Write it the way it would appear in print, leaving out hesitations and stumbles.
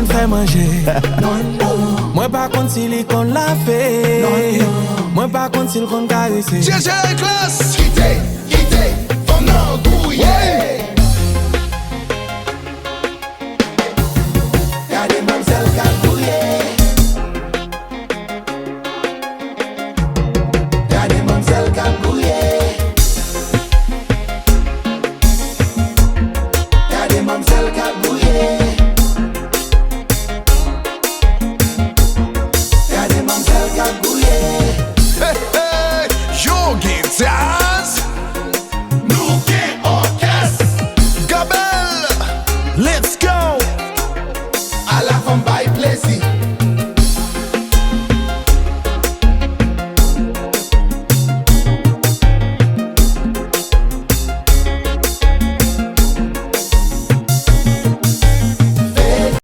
kon fè manger. Moi pas kon si li kon la fait. Moi pas kon si li kon caresse. JJ classe.